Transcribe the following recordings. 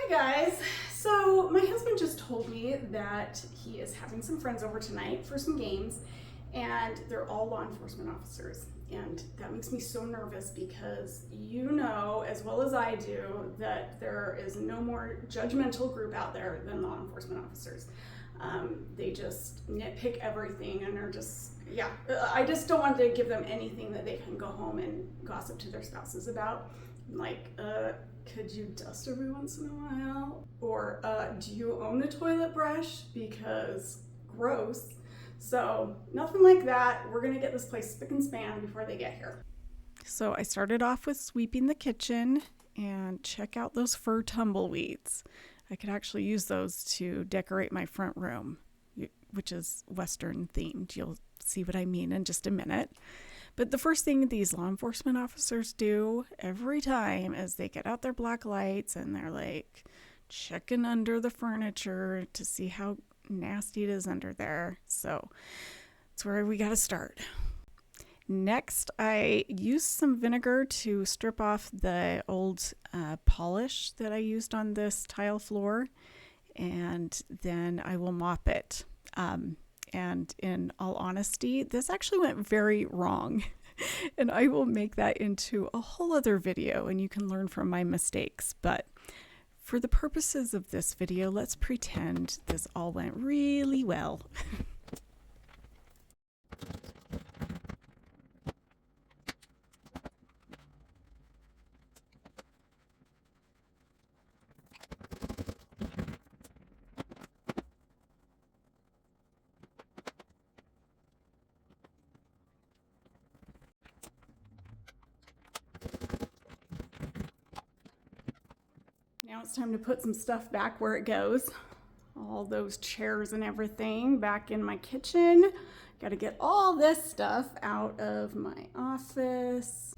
Hi guys! So my husband just told me that he is having some friends over tonight for some games, and they're all law enforcement officers. And that makes me so nervous because you know as well as I do that there is no more judgmental group out there than law enforcement officers. They just nitpick everything and are just, yeah, I just don't want to give them anything that they can go home and gossip to their spouses about. Like, could you dust every once in a while? Or do you own a toilet brush? Because gross. So nothing like that. We're gonna get this place spick and span before they get here. So I started off with sweeping the kitchen, and check out those fur tumbleweeds. I could actually use those to decorate my front room, which is Western themed. You'll see what I mean in just a minute. But the first thing these law enforcement officers do every time is they get out their black lights and they're like checking under the furniture to see how nasty it is under there. So that's where we got to start. Next, I used some vinegar to strip off the old polish that I used on this tile floor, and then I will mop it. And in all honesty, this actually went very wrong. And I will make that into a whole other video and you can learn from my mistakes. But for the purposes of this video, let's pretend this all went really well. Now it's time to put some stuff back where it goes. All those chairs and everything back in my kitchen. Got to get all this stuff out of my office.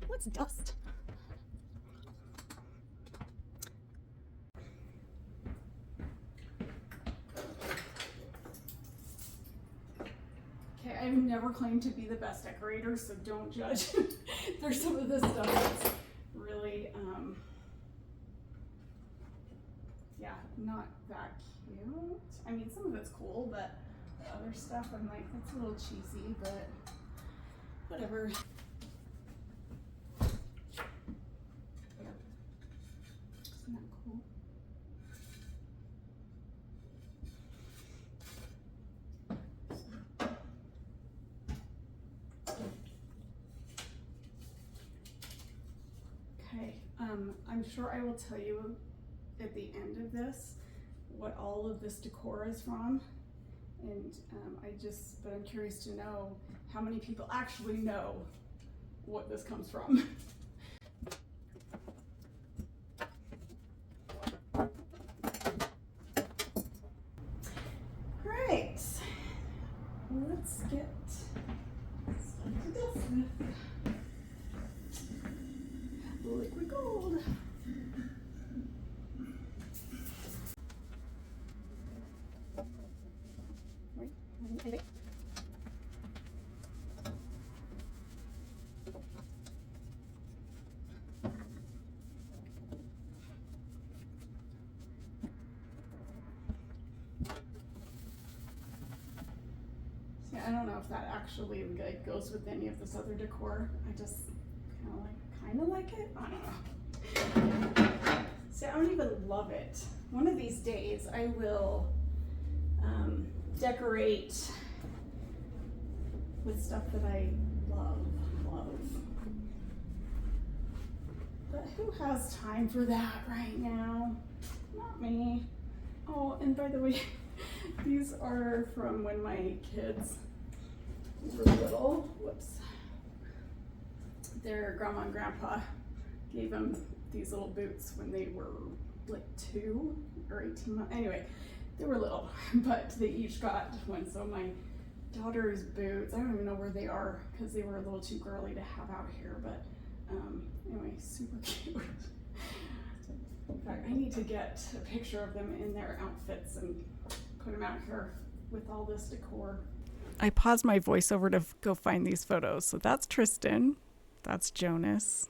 What's dust? Okay, I've never claimed to be the best decorator, so don't judge. There's some of this stuff that's really, yeah, not that cute. I mean, some of it's cool, but the other stuff, I'm like, that's a little cheesy, but whatever. Isn't that cool? Okay, I'm sure I will tell you at the end of this what all of this decor is from, and but I'm curious to know how many people actually know what this comes from. Right, let's get stuff to dust with. Liquid gold. Wait. See, I don't know if that actually like goes with any of this other decor. I just kind of like it. I don't know. See, I don't even love it. One of these days I will decorate with stuff that I love. But who has time for that right now? Not me. Oh, and by the way, these are from when my kids were little. Whoops. Their grandma and grandpa gave him these little boots when they were like 2 or 18 months. Anyway, they were little, but they each got one. So my daughter's boots, I don't even know where they are because they were a little too girly to have out here, but anyway, super cute. In fact, I need to get a picture of them in their outfits and put them out here with all this decor. I paused my voiceover to go find these photos. So that's Tristan, that's Jonas.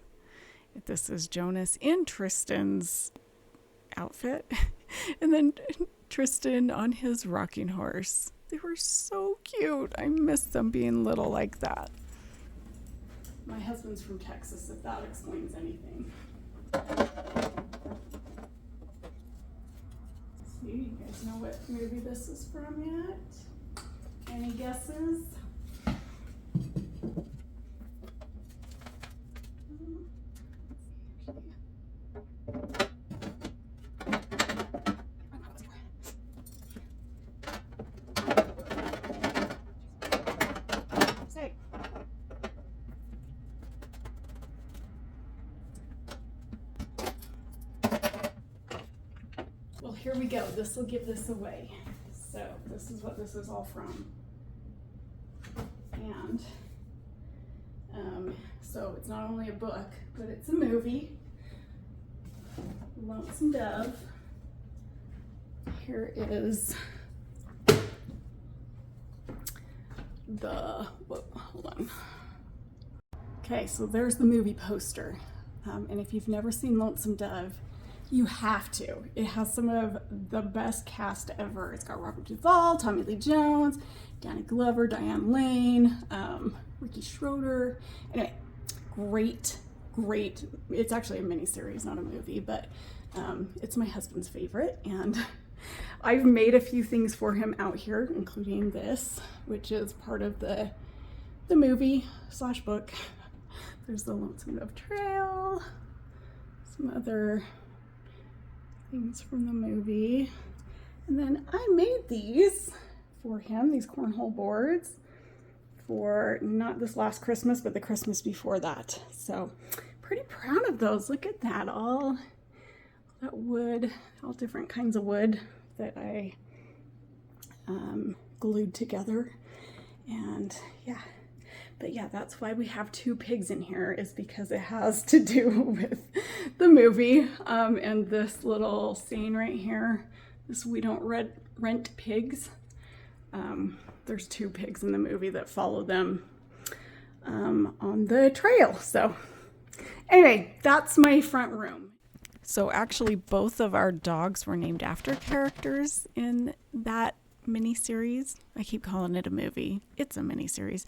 This is Jonas in Tristan's outfit. And then Tristan on his rocking horse. They were so cute. I miss them being little like that. My husband's from Texas, if that explains anything. See, you guys know what movie this is from yet? Any guesses? Well, here we go. This will give this away. So this is what this is all from. And so it's not only a book, but it's a movie. Lonesome Dove. Here is the, whoa, hold on. Okay, so there's the movie poster. And if you've never seen Lonesome Dove, you have to. It has some of the best cast ever. It's got Robert Duvall, Tommy Lee Jones, Danny Glover, Diane Lane, Ricky Schroeder. Anyway, great. It's actually a miniseries, not a movie, but it's my husband's favorite. And I've made a few things for him out here, including this, which is part of the movie / book. There's the Lonesome Dove Trail, some other things from the movie. And then I made these for him, these cornhole boards, for not this last Christmas, but the Christmas before that. So pretty proud of those. Look at that, all that wood, all different kinds of wood that I glued together. And yeah, but yeah, that's why we have 2 pigs in here, is because it has to do with the movie. And this little saying right here, this "we don't rent pigs." There's 2 pigs in the movie that follow them on the trail. So anyway, that's my front room. So actually both of our dogs were named after characters in that miniseries. I keep calling it a movie. It's a miniseries.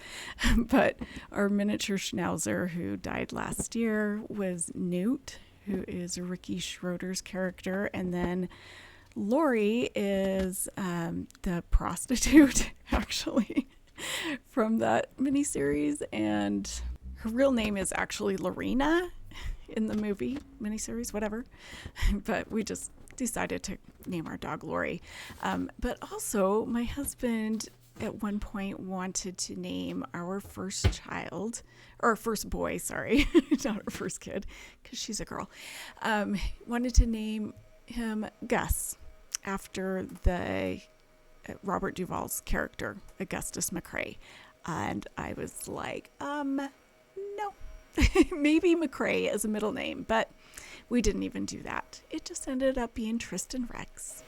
But our miniature schnauzer, who died last year, was Newt, who is Ricky Schroeder's character. And then Lori is the prostitute, actually, from that miniseries. And her real name is actually Lorena in the movie miniseries, whatever. But we just decided to name our dog Lori. But also, my husband at one point wanted to name our first child, or first boy, sorry, not our first kid, because she's a girl, wanted to name him Gus, after the Robert Duvall's character, Augustus McCrae. And I was like, no, maybe McCrae as a middle name, but we didn't even do that. It just ended up being Tristan Rex.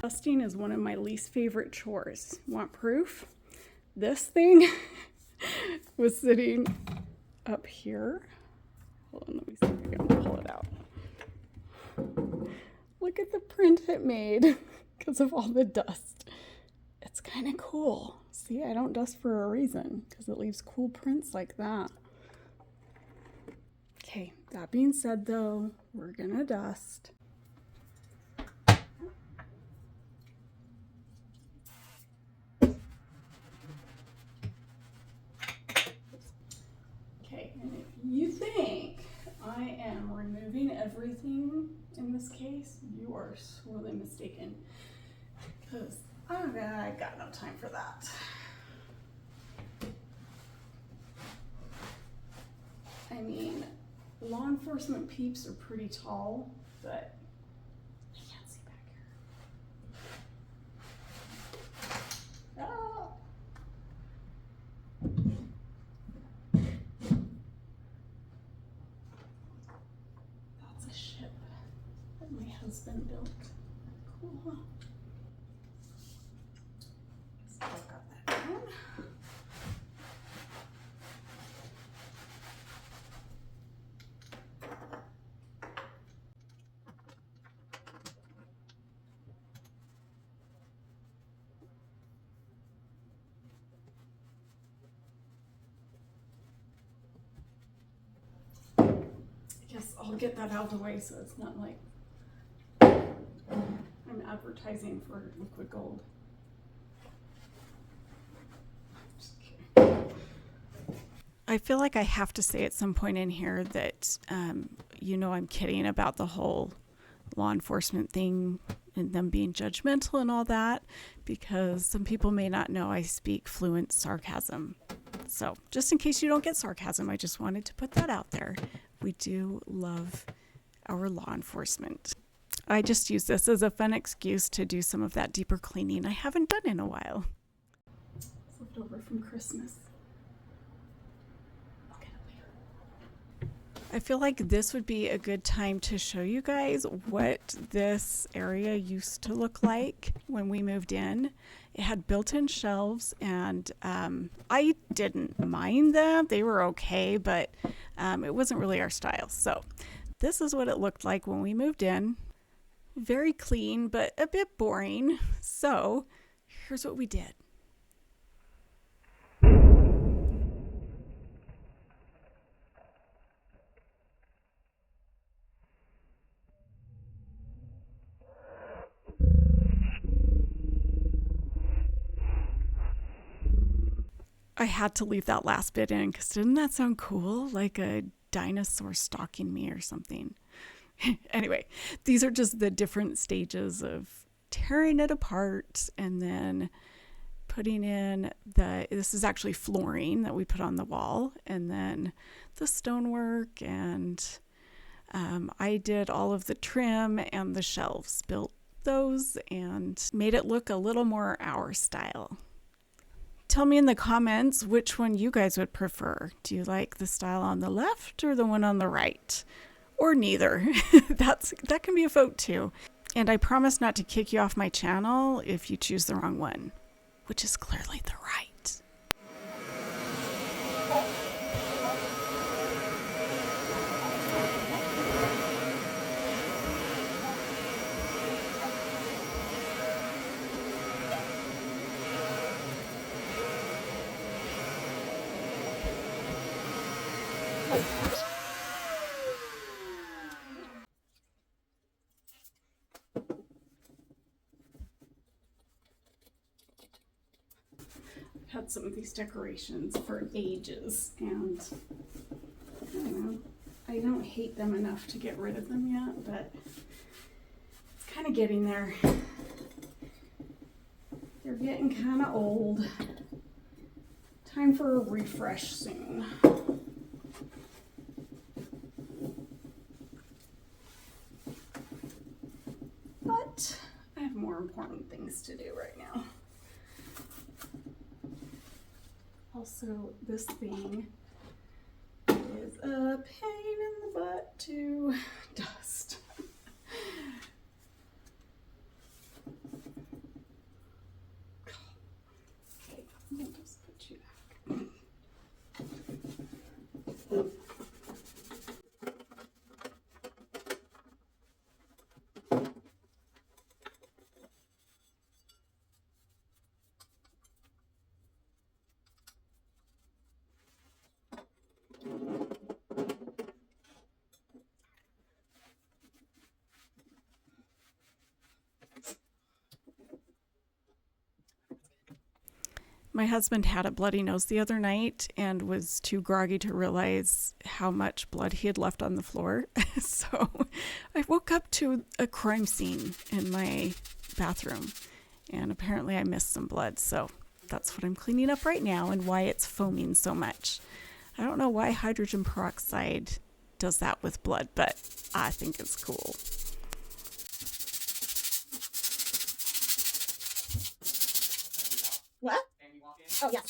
Dusting is one of my least favorite chores. Want proof? This thing was sitting up here. Hold on, let me see if I can pull it out. Look at the print it made because of all the dust. It's kind of cool. See, I don't dust for a reason, because it leaves cool prints like that. Okay, that being said though, we're gonna dust. Okay, and if you think I am removing everything in this case, you are sorely mistaken. Because I got no time for that. I mean, law enforcement peeps are pretty tall, but I can't see back here. Ah. That's a ship that my husband built. Cool. So I've got that down. Yes, I'll get that out of the way so it's not like I'm advertising for liquid gold. Just kidding. I feel like I have to say at some point in here that, you know, I'm kidding about the whole law enforcement thing and them being judgmental and all that, because some people may not know I speak fluent sarcasm. So just in case you don't get sarcasm, I just wanted to put that out there. We do love our law enforcement. I just use this as a fun excuse to do some of that deeper cleaning I haven't done in a while. It's left over from Christmas. I'll get it later. I feel like this would be a good time to show you guys what this area used to look like when we moved in. It had built-in shelves, and I didn't mind them. They were okay, but it wasn't really our style. So this is what it looked like when we moved in. Very clean, but a bit boring. So here's what we did. I had to leave that last bit in because didn't that sound cool? Like a dinosaur stalking me or something. Anyway, these are just the different stages of tearing it apart and then putting in this is actually flooring that we put on the wall, and then the stonework, and I did all of the trim and the shelves, built those and made it look a little more our style. Tell me in the comments which one you guys would prefer. Do you like the style on the left or the one on the right? Or neither. That can be a vote too. And I promise not to kick you off my channel if you choose the wrong one, which is clearly the right. Had some of these decorations for ages, and I don't know, I don't hate them enough to get rid of them yet, but it's kind of getting there. They're getting kind of old. Time for a refresh soon. But I have more important things to do right now. Also, this thing is a pain in the butt to dust. Okay, I'll just put you back. My husband had a bloody nose the other night and was too groggy to realize how much blood he had left on the floor. So I woke up to a crime scene in my bathroom, And apparently I missed some blood, so that's what I'm cleaning up right now and why it's foaming so much. I don't know why hydrogen peroxide does that with blood, but I think it's cool. What? Oh, yeah.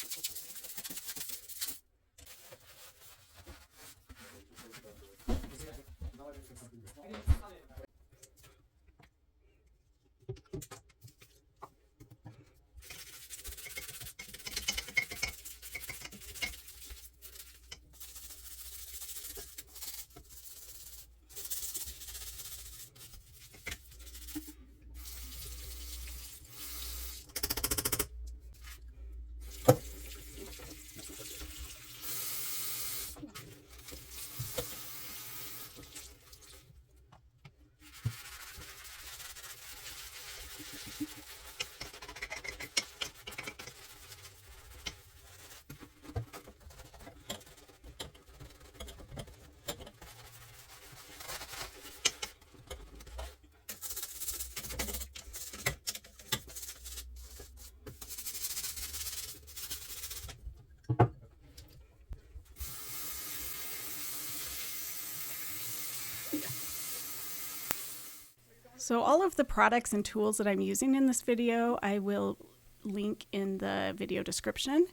So all of the products and tools that I'm using in this video, I will link in the video description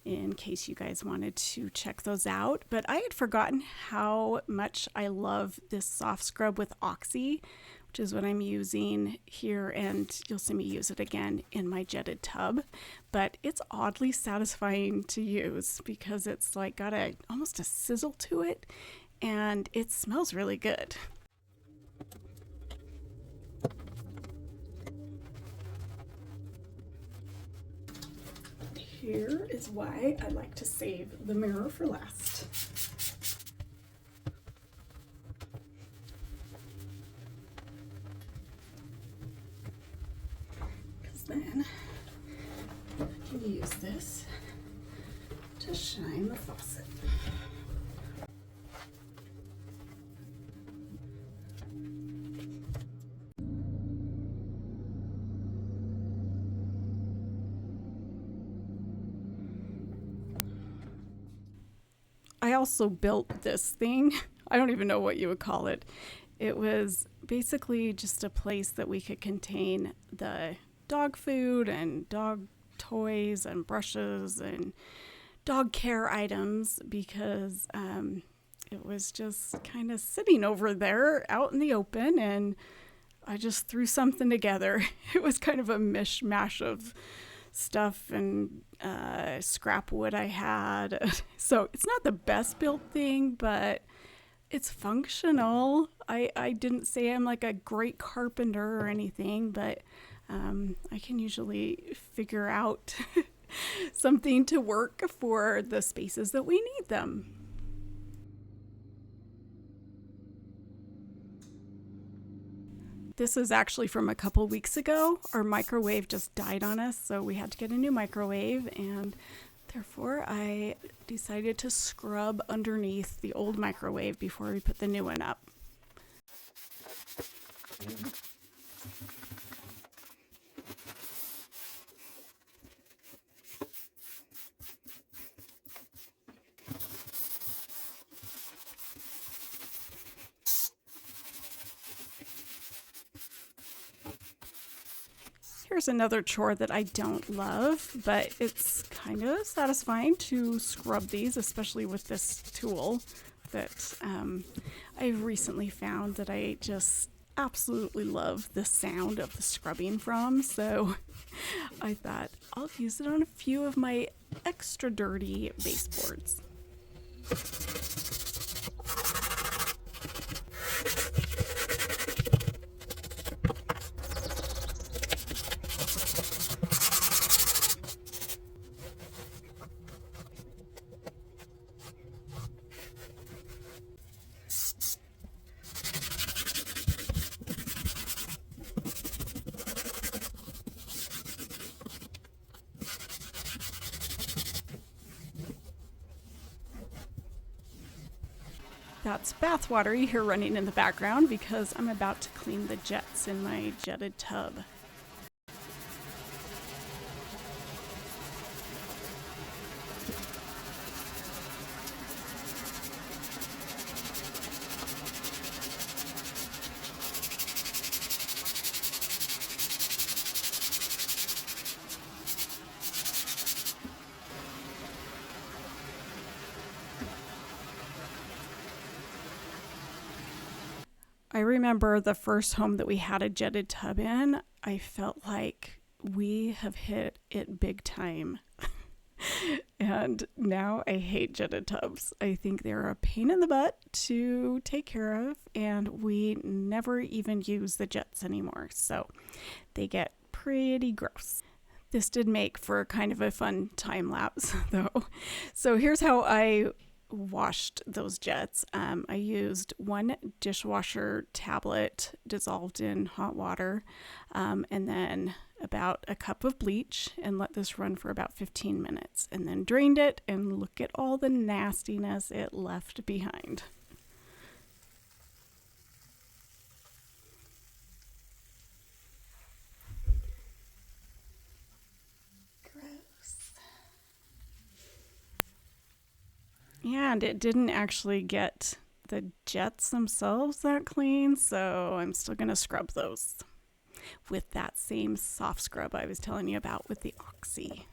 in case you guys wanted to check those out. But I had forgotten how much I love this soft scrub with Oxy, which is what I'm using here, and you'll see me use it again in my jetted tub. But it's oddly satisfying to use because it's like got almost a sizzle to it, and it smells really good. Here is why I like to save the mirror for last. Because then I can use this to shine the faucet. I also built this thing. I don't even know what you would call it. It was basically just a place that we could contain the dog food and dog toys and brushes and dog care items because it was just kind of sitting over there out in the open, and I just threw something together. It was kind of a mishmash of stuff and scrap wood I had. So it's not the best built thing, but it's functional. I didn't say I'm like a great carpenter or anything, but I can usually figure out something to work for the spaces that we need them. This is actually from a couple weeks ago. Our microwave just died on us, so we had to get a new microwave, and therefore I decided to scrub underneath the old microwave before we put the new one up. Here's another chore that I don't love, but it's kind of satisfying to scrub these, especially with this tool that I recently found that I just absolutely love the sound of the scrubbing from. So I thought I'll use it on a few of my extra dirty baseboards. That's bath water you hear running in the background because I'm about to clean the jets in my jetted tub. I remember the first home that we had a jetted tub in, I felt like we have hit it big time. And now I hate jetted tubs. I think they're a pain in the butt to take care of, and we never even use the jets anymore, so they get pretty gross. This did make for kind of a fun time lapse though. So here's how I washed those jets. I used 1 dishwasher tablet dissolved in hot water, and then about a cup of bleach, and let this run for about 15 minutes, and then drained it, and look at all the nastiness it left behind. Gross. And it didn't actually get the jets themselves that clean, so I'm still going to scrub those with that same soft scrub I was telling you about with the Oxy.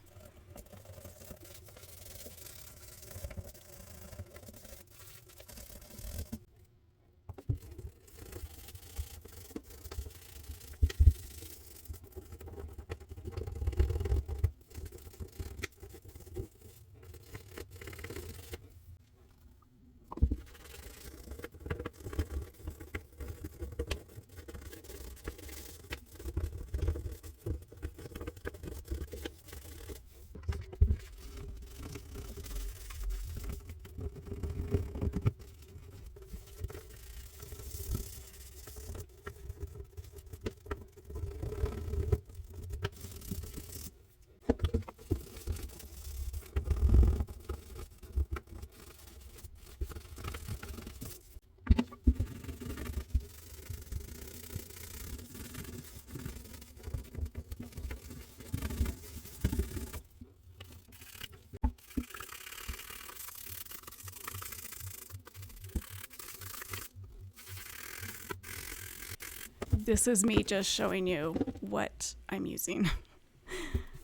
This is me just showing you what I'm using.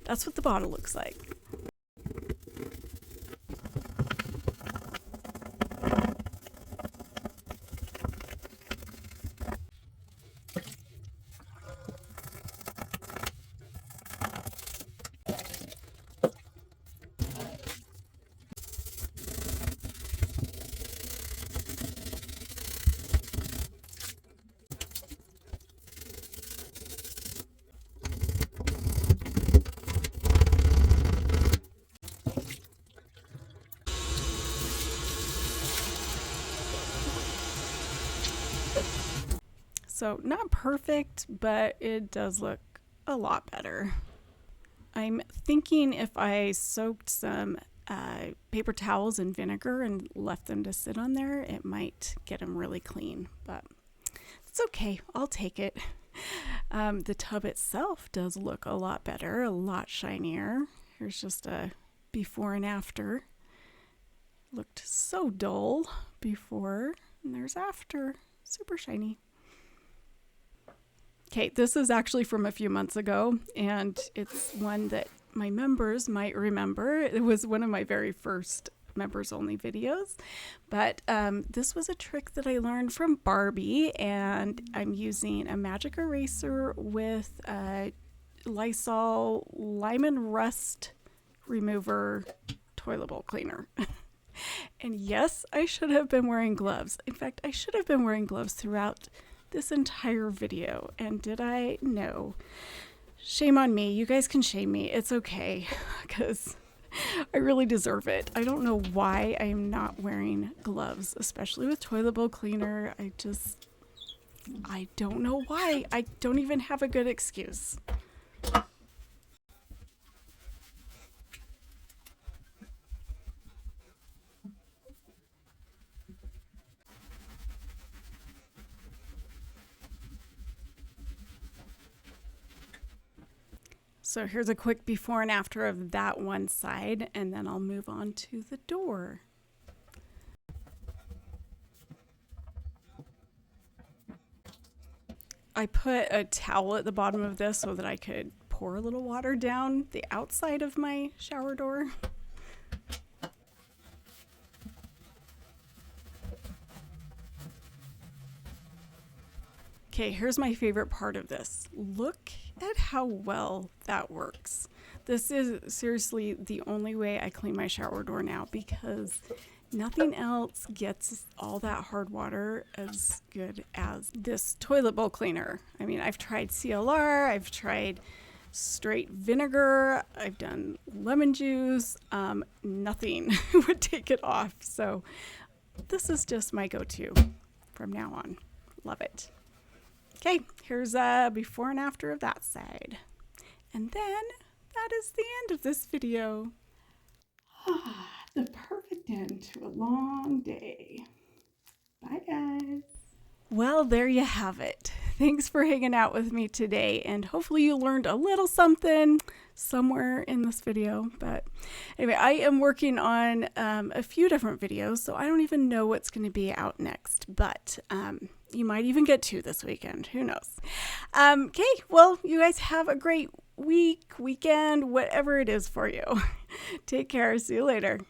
That's what the bottle looks like. So not perfect, but it does look a lot better. I'm thinking if I soaked some paper towels in vinegar and left them to sit on there, it might get them really clean, but it's okay. I'll take it. The tub itself does look a lot better, a lot shinier. Here's just a before and after. Looked so dull before, and there's after. Super shiny. Okay, this is actually from a few months ago, and it's one that my members might remember. It was one of my very first members only videos, but this was a trick that I learned from Barbie, and I'm using a magic eraser with a Lysol lime and rust remover toilet bowl cleaner. And yes, I should have been wearing gloves. In fact, I should have been wearing gloves throughout this entire video. And did I? No. Shame on me. You guys can shame me. It's okay, because I really deserve it. I don't know why I am not wearing gloves, especially with toilet bowl cleaner. I don't know why. I don't even have a good excuse. So here's a quick before and after of that one side, and then I'll move on to the door. I put a towel at the bottom of this so that I could pour a little water down the outside of my shower door. Okay, here's my favorite part of this. Look at how well that works. This is seriously the only way I clean my shower door now because nothing else gets all that hard water as good as this toilet bowl cleaner. I mean, I've tried CLR, I've tried straight vinegar, I've done lemon juice, nothing would take it off. So this is just my go-to from now on. Love it. Okay, here's a before and after of that side. And then that is the end of this video. The perfect end to a long day. Bye, guys. Well, there you have it. Thanks for hanging out with me today, and hopefully you learned a little something somewhere in this video. But anyway, I am working on a few different videos, so I don't even know what's going to be out next, but you might even get two this weekend. Who knows? Okay, well, you guys have a great weekend, whatever it is for you. Take care. See you later.